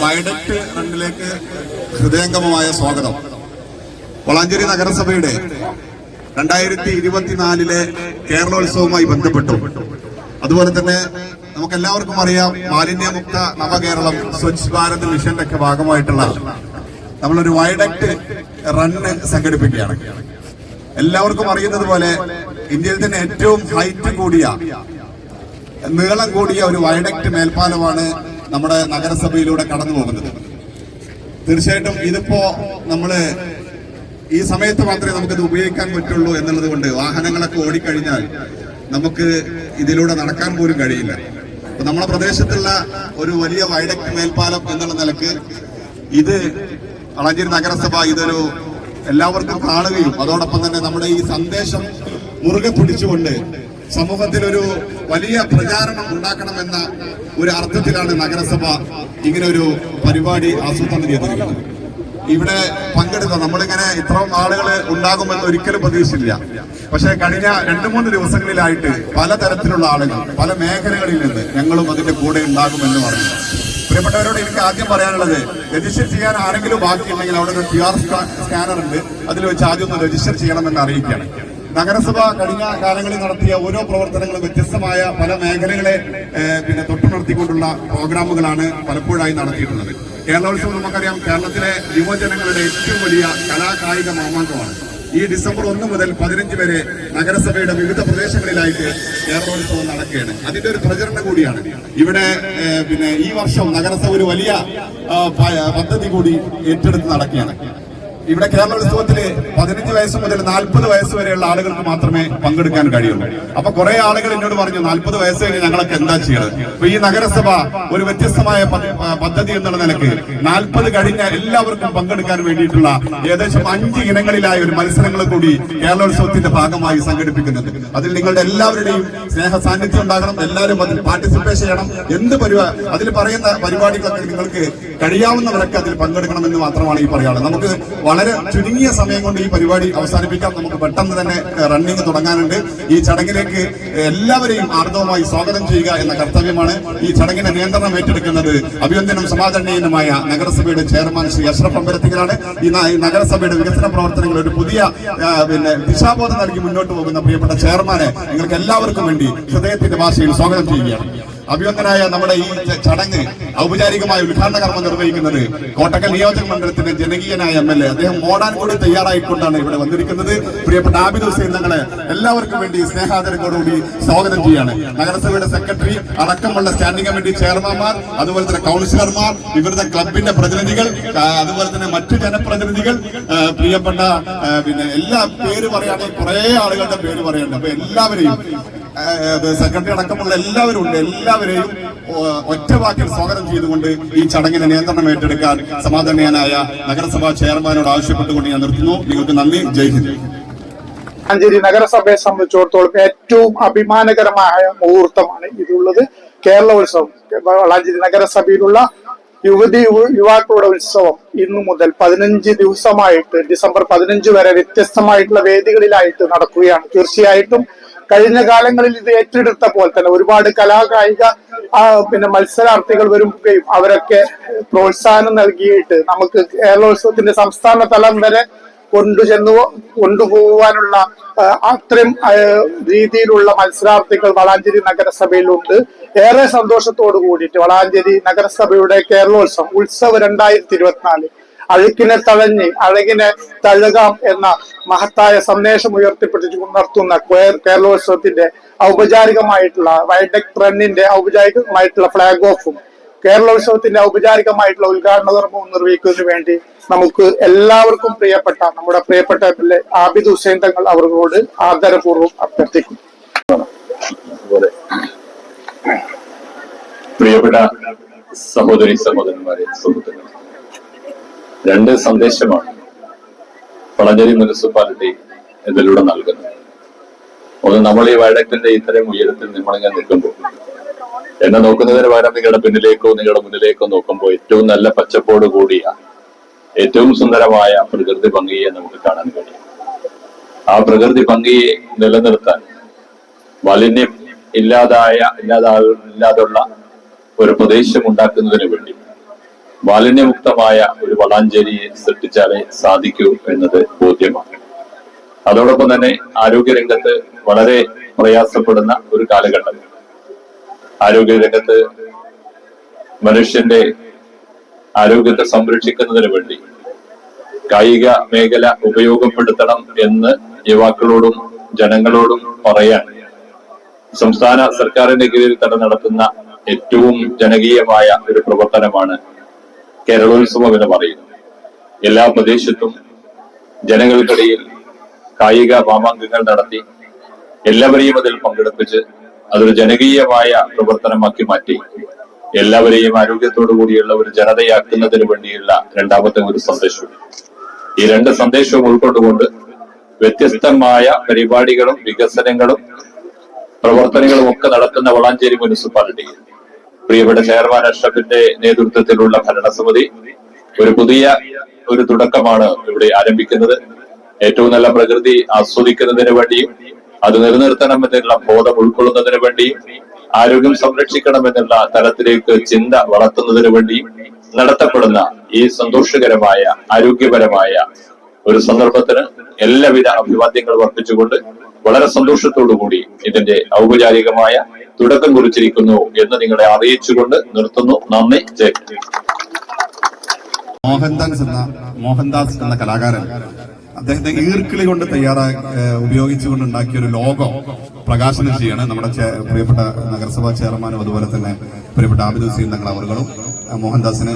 Viaduct റണ്ണിലേക്ക് ഹൃദയംഗമമായ സ്വാഗതം. വളാഞ്ചേരി നഗരസഭയുടെ 2024 കേരളോത്സവവുമായി ബന്ധപ്പെട്ടു. അതുപോലെ തന്നെ നമുക്കെല്ലാവർക്കും അറിയാം, മാലിന്യമുക്ത നവകേരളം സ്വച്ഛ് ഭാരത് മിഷന്റെ ഒക്കെ ഭാഗമായിട്ടുള്ള നമ്മളൊരു വയഡക്ട് റണ്ണ് സംഘടിപ്പിക്കുകയാണ്. എല്ലാവർക്കും അറിയുന്നത് പോലെ ഇന്ത്യയിൽ തന്നെ ഏറ്റവും ഹൈറ്റ് കൂടിയ, നീളം കൂടിയ ഒരു വയഡക്ട് മേൽപ്പാലമാണ് നമ്മുടെ നഗരസഭയിലൂടെ കടന്നു പോകുന്നത്. തീർച്ചയായിട്ടും ഇതിപ്പോ നമ്മള് ഈ സമയത്ത് മാത്രമേ നമുക്കിത് ഉപയോഗിക്കാൻ പറ്റുള്ളൂ എന്നുള്ളത് കൊണ്ട് വാഹനങ്ങളൊക്കെ ഓടിക്കഴിഞ്ഞാൽ നമുക്ക് ഇതിലൂടെ നടക്കാൻ പോലും കഴിയില്ല. അപ്പൊ നമ്മുടെ പ്രദേശത്തുള്ള ഒരു വലിയ വയഡക്ട് മേൽപ്പാലം എന്നുള്ള നിലക്ക് ഇത് വളാഞ്ചേരി നഗരസഭ ഇതൊരു എല്ലാവർക്കും കാണുകയും അതോടൊപ്പം തന്നെ നമ്മുടെ ഈ സന്ദേശം മുറുകെ പിടിച്ചുകൊണ്ട് സമൂഹത്തിൽ ഒരു വലിയ പ്രചാരണം ഉണ്ടാക്കണമെന്ന ഒരു അർത്ഥത്തിലാണ് നഗരസഭ ഇങ്ങനെ ഒരു പരിപാടി ആസൂത്രണം ചെയ്തിരിക്കുന്നത്. ഇവിടെ പങ്കെടുത്ത നമ്മളിങ്ങനെ ഇത്രയും ആളുകൾ ഉണ്ടാകുമെന്ന് ഒരിക്കലും പ്രതീക്ഷിച്ചില്ല. പക്ഷെ കഴിഞ്ഞ 2-3 ദിവസങ്ങളിലായിട്ട് പലതരത്തിലുള്ള ആളുകൾ പല മേഖലകളിൽ നിന്ന് ഞങ്ങളും അതിന്റെ കൂടെ ഉണ്ടാകുമെന്ന് പറഞ്ഞു. പ്രിയപ്പെട്ടവരോട് എനിക്ക് ആദ്യം പറയാനുള്ളത്, രജിസ്റ്റർ ചെയ്യാൻ ആരെങ്കിലും ബാക്കിയുണ്ടെങ്കിൽ അവിടെ ഒരു QR സ്കാനർ ഉണ്ട്, അതിൽ വെച്ച് ആദ്യം ഒന്ന് രജിസ്റ്റർ ചെയ്യണമെന്ന് അറിയിക്കുകയാണ്. നഗരസഭ കഴിഞ്ഞ കാലങ്ങളിൽ നടത്തിയ ഓരോ പ്രവർത്തനങ്ങളും വ്യത്യസ്തമായ പല മേഖലകളെ തൊട്ടുണർത്തിക്കൊണ്ടുള്ള പ്രോഗ്രാമുകളാണ് പലപ്പോഴായി നടത്തിയിട്ടുള്ളത്. കേരളോത്സവം നമുക്കറിയാം, കേരളത്തിലെ യുവജനങ്ങളുടെ ഏറ്റവും വലിയ കലാകായിക മാമാങ്കമാണ്. ഈ ഡിസംബർ 1 മുതൽ 15 വരെ നഗരസഭയുടെ വിവിധ പ്രദേശങ്ങളിലായിട്ട് കേരളോത്സവം നടക്കുകയാണ്. അതിന്റെ ഒരു പ്രചരണം കൂടിയാണ്. ഇവിടെ ഈ വർഷം നഗരസഭ ഒരു വലിയ പദ്ധതി കൂടി ഏറ്റെടുത്ത് നടക്കുകയാണ്. ഇവിടെ കേരളോത്സവത്തില് 15 വയസ്സ് മുതൽ 40 വയസ്സ് വരെയുള്ള ആളുകൾക്ക് മാത്രമേ പങ്കെടുക്കാൻ കഴിയുള്ളൂ. അപ്പൊ കുറെ ആളുകൾ എന്നോട് പറഞ്ഞു, 40 വയസ്സ് കഴിഞ്ഞ് ഞങ്ങളൊക്കെ എന്താ ചെയ്യണം? അപ്പൊ ഈ നഗരസഭ ഒരു വ്യത്യസ്തമായ പദ്ധതി എന്നുള്ള നിലക്ക് 40 കഴിഞ്ഞ എല്ലാവർക്കും പങ്കെടുക്കാൻ വേണ്ടിയിട്ടുള്ള ഏകദേശം 5 ഇനങ്ങളിലായ ഒരു മത്സരങ്ങൾ കൂടി കേരളോത്സവത്തിന്റെ ഭാഗമായി സംഘടിപ്പിക്കുന്നുണ്ട്. അതിൽ നിങ്ങളുടെ എല്ലാവരുടെയും സ്നേഹ സാന്നിധ്യം ഉണ്ടാകണം. എല്ലാവരും അതിൽ പാർട്ടിസിപ്പേറ്റ് ചെയ്യണം. എന്ത് അതിൽ പറയുന്ന പരിപാടികളൊക്കെ നിങ്ങൾക്ക് കഴിയാവുന്നവരൊക്കെ അതിൽ പങ്കെടുക്കണമെന്ന് മാത്രമാണ് ഈ പറയാനുള്ളത്. നമുക്ക് വളരെ ചുരുങ്ങിയ സമയം കൊണ്ട് ഈ പരിപാടി അവസാനിപ്പിക്കാം. നമുക്ക് പെട്ടെന്ന് തന്നെ റണ്ണിങ് തുടങ്ങാനുണ്ട്. ഈ ചടങ്ങിലേക്ക് എല്ലാവരെയും ആർദ്രവുമായി സ്വാഗതം ചെയ്യുക എന്ന കർത്തവ്യമാണ്. ഈ ചടങ്ങിന്റെ നിയന്ത്രണം ഏറ്റെടുക്കുന്നത് അഭിനന്ദനം സമാദരണീയനുമായ നഗരസഭയുടെ ചെയർമാൻ ശ്രീ അഷ്റഫ് അമ്പലത്തിലാണ്. ഈ നഗരസഭയുടെ വികസന പ്രവർത്തനങ്ങൾ ഒരു പുതിയ ദിശാബോധം നൽകി മുന്നോട്ട് പോകുന്ന പ്രിയപ്പെട്ട ചെയർമാനെ നിങ്ങൾക്ക് എല്ലാവർക്കും വേണ്ടി ഹൃദയത്തിന്റെ ഭാഷയിൽ സ്വാഗതം ചെയ്യുകയാണ്. അഭിനന്ദനായ നമ്മുടെ ഈ ചടങ്ങ് ഔപചാരികമായ ഉദ്ഘാടന കർമ്മം നിർവഹിക്കുന്നത് കോട്ടക്കൽ നിയോജക മണ്ഡലത്തിന്റെ ജനകീയനായ MLA, അദ്ദേഹം ഓടാൻ കൂടി തയ്യാറായിക്കൊണ്ടാണ് ഇവിടെ വന്നിരിക്കുന്നത്. പ്രിയപ്പെട്ട ആബിദ് ഹുസൈൻ തങ്ങളെ എല്ലാവർക്കും വേണ്ടി സ്നേഹാദരത്തോടുകൂടി സ്വാഗതം ചെയ്യാണ്. നഗരസഭയുടെ സെക്രട്ടറി അടക്കമുള്ള സ്റ്റാൻഡിംഗ് കമ്മിറ്റി ചെയർമാൻമാർ, അതുപോലെ തന്നെ കൗൺസിലർമാർ, ഇവരുടെ ക്ലബിന്റെ പ്രതിനിധികൾ, അതുപോലെ തന്നെ മറ്റു ജനപ്രതിനിധികൾ, പ്രിയപ്പെട്ട എല്ലാ പേര് പറയുകയാണെങ്കിൽ കുറെ ആളുകളുടെ പേര് പറയാനുണ്ട്. അപ്പൊ എല്ലാവരെയും സെക്രട്ടറി അടക്കമുള്ള എല്ലാവരും ഉണ്ട്. എല്ലാവരെയും ഒറ്റ വാക്കിൽ സ്വാഗതം ചെയ്തുകൊണ്ട് ഈ ചടങ്ങിന്റെ നിയന്ത്രണം ഏറ്റെടുക്കാൻ സമാദരണീയനായ നഗരസഭാ ചെയർമാനോട് ആവശ്യപ്പെട്ടുകൊണ്ട് ഞാൻ നിർത്തുന്നു. നിങ്ങൾക്ക് നന്ദി. ജയ് ഹിന്ദ്. വളാഞ്ചേരി നഗരസഭയെ സംബന്ധിച്ചിടത്തോളം ഏറ്റവും അഭിമാനകരമായ മുഹൂർത്തമാണ് ഇതുള്ളത്. കേരളോത്സവം വളാഞ്ചേരി നഗരസഭയിലുള്ള യുവാക്കളുടെ ഉത്സവം ഇന്നു മുതൽ 15 ദിവസമായിട്ട് ഡിസംബർ 15 വരെ വ്യത്യസ്തമായിട്ടുള്ള വേദികളിലായിട്ട് നടക്കുകയാണ്. തീർച്ചയായിട്ടും കഴിഞ്ഞ കാലങ്ങളിൽ ഇത് ഏറ്റെടുത്ത പോലെ തന്നെ ഒരുപാട് കലാകായിക മത്സരാർത്ഥികൾ വരുകയും അവരൊക്കെ പ്രോത്സാഹനം നൽകിയിട്ട് നമുക്ക് കേരളോത്സവത്തിന്റെ സംസ്ഥാന തലം വരെ കൊണ്ടുപോകാനുള്ള അത്രയും രീതിയിലുള്ള മത്സരാർത്ഥികൾ വളാഞ്ചേരി നഗരസഭയിലുണ്ട്. ഏറെ സന്തോഷത്തോടു കൂടിയിട്ട് വളാഞ്ചേരി നഗരസഭയുടെ കേരളോത്സവം ഉത്സവ് 2024 അഴുക്കിനെ തഴഞ്ഞ് അഴകിനെ തഴുകാം എന്ന മഹത്തായ സന്ദേശം ഉയർത്തിപ്പിടിച്ചുണർത്തുന്ന കേരളോത്സവത്തിന്റെ ഔപചാരികമായിട്ടുള്ള വൈഡക്ട് റണ്ണിന്റെ ഔപചാരികമായിട്ടുള്ള ഫ്ലാഗ് ഓഫും കേരളോത്സവത്തിന്റെ ഔപചാരികമായിട്ടുള്ള ഉദ്ഘാടന കർമ്മവും നിർവഹിക്കുന്നതിന് വേണ്ടി നമുക്ക് എല്ലാവർക്കും നമ്മുടെ പ്രിയപ്പെട്ട MLA ആബിദ് ഹുസൈൻ തങ്ങൾ അവരോട് ആദരപൂർവ്വം അഭ്യർത്ഥിക്കുന്നു. പ്രിയപ്പെട്ട സഹോദരി സഹോദരന്മാരെ, സുഹൃത്തുക്കളെ, 2 സന്ദേശമാണ് വളാഞ്ചേരി മുനിസിപ്പാലിറ്റി ഇതിലൂടെ നൽകുന്നത്. ഒന്ന്, നമ്മൾ ഈ വയഡക്ടിന്റെ ഇത്തരം ഉയരത്തിൽ നമ്മളിങ്ങനെ നിൽക്കുമ്പോൾ എന്നെ നോക്കുന്നതിന് പകരം നിങ്ങളുടെ പിന്നിലേക്കോ നിങ്ങളുടെ മുന്നിലേക്കോ നോക്കുമ്പോൾ ഏറ്റവും നല്ല പച്ചപ്പോട് കൂടിയ ഏറ്റവും സുന്ദരമായ പ്രകൃതി ഭംഗിയെ നമുക്ക് കാണാൻ കഴിയും. ആ പ്രകൃതി ഭംഗിയെ നിലനിർത്താൻ മാലിന്യം ഇല്ലാതുള്ള ഒരു പ്രദേശം ഉണ്ടാക്കുന്നതിന് വേണ്ടി മാലിന്യമുക്തമായ ഒരു വളാഞ്ചേരിയെ സൃഷ്ടിച്ചാലേ സാധിക്കൂ എന്നത് ബോധ്യമാണ്. അതോടൊപ്പം തന്നെ ആരോഗ്യരംഗത്ത് വളരെ പ്രയാസപ്പെടുന്ന ഒരു കാലഘട്ടം. ആരോഗ്യരംഗത്ത് മനുഷ്യന്റെ ആരോഗ്യത്തെ സംരക്ഷിക്കുന്നതിന് വേണ്ടി കായിക മേഖല ഉപയോഗപ്പെടുത്തണം എന്ന് യുവാക്കളോടും ജനങ്ങളോടും പറയാൻ സംസ്ഥാന സർക്കാരിന്റെ കീഴിൽ തന്നെ നടത്തുന്ന ഏറ്റവും ജനകീയമായ ഒരു പ്രവർത്തനമാണ് കേരളോത്സവം എന്ന് പറയുന്നത്. എല്ലാ പ്രദേശത്തും ജനങ്ങൾക്കിടയിൽ കായിക മാമാങ്കങ്ങൾ നടത്തി എല്ലാവരെയും അതിൽ പങ്കെടുപ്പിച്ച് അതൊരു ജനകീയമായ പ്രവർത്തനമാക്കി മാറ്റി എല്ലാവരെയും ആരോഗ്യത്തോടു കൂടിയുള്ള ഒരു ജനതയാക്കുന്നതിന് വേണ്ടിയുള്ള രണ്ടാമത്തെ ഒരു സന്ദേശം. ഈ രണ്ട് സന്ദേശവും ഉൾക്കൊണ്ടുകൊണ്ട് വ്യത്യസ്തമായ പരിപാടികളും വികസനങ്ങളും പ്രവർത്തനങ്ങളും ഒക്കെ നടത്തുന്ന വളാഞ്ചേരി മുനിസിപ്പാലിറ്റി പ്രിയപ്പെട്ട ചെയർമാൻ അഷ്റഫിന്റെ നേതൃത്വത്തിലുള്ള ഭരണസമിതി ഒരു പുതിയ ഒരു തുടക്കമാണ് ഇവിടെ ആരംഭിക്കുന്നത്. ഏറ്റവും നല്ല പ്രകൃതി ആസ്വദിക്കുന്നതിന് വേണ്ടിയും അത് നിലനിർത്തണമെന്നുള്ള ബോധം ഉൾക്കൊള്ളുന്നതിന് വേണ്ടിയും ആരോഗ്യം സംരക്ഷിക്കണമെന്നുള്ള തലത്തിലേക്ക് ചിന്ത വളർത്തുന്നതിന് വേണ്ടിയും നടത്തപ്പെടുന്ന ഈ സന്തോഷകരമായ ആരോഗ്യപരമായ ഒരു സന്ദർഭത്തിന് എല്ലാവിധ അഭിവാദ്യങ്ങളും അർപ്പിച്ചുകൊണ്ട് വളരെ സന്തോഷത്തോടുകൂടി ഇതിന്റെ ഔപചാരികമായ തുടക്കം കുറിച്ചിരിക്കുന്നു എന്ന് നിങ്ങളെ അറിയിച്ചുകൊണ്ട് നിർത്തുന്നു. നന്ദി. ജയ്. മോഹൻദാസ് എന്ന കലാകാരൻ അദ്ദേഹത്തെ ഈർക്കിളി കൊണ്ട് ഉപയോഗിച്ചുകൊണ്ട് ഉണ്ടാക്കിയ ഒരു ലോഗോ പ്രകാശനം ചെയ്യാണ് നമ്മുടെ പ്രിയപ്പെട്ട നഗരസഭാ ചെയർമാനും അതുപോലെ തന്നെ പ്രിയപ്പെട്ട ആബിദ് ഹുസൈൻ തങ്ങൾ അവர்களுം മോഹൻദാസിനെ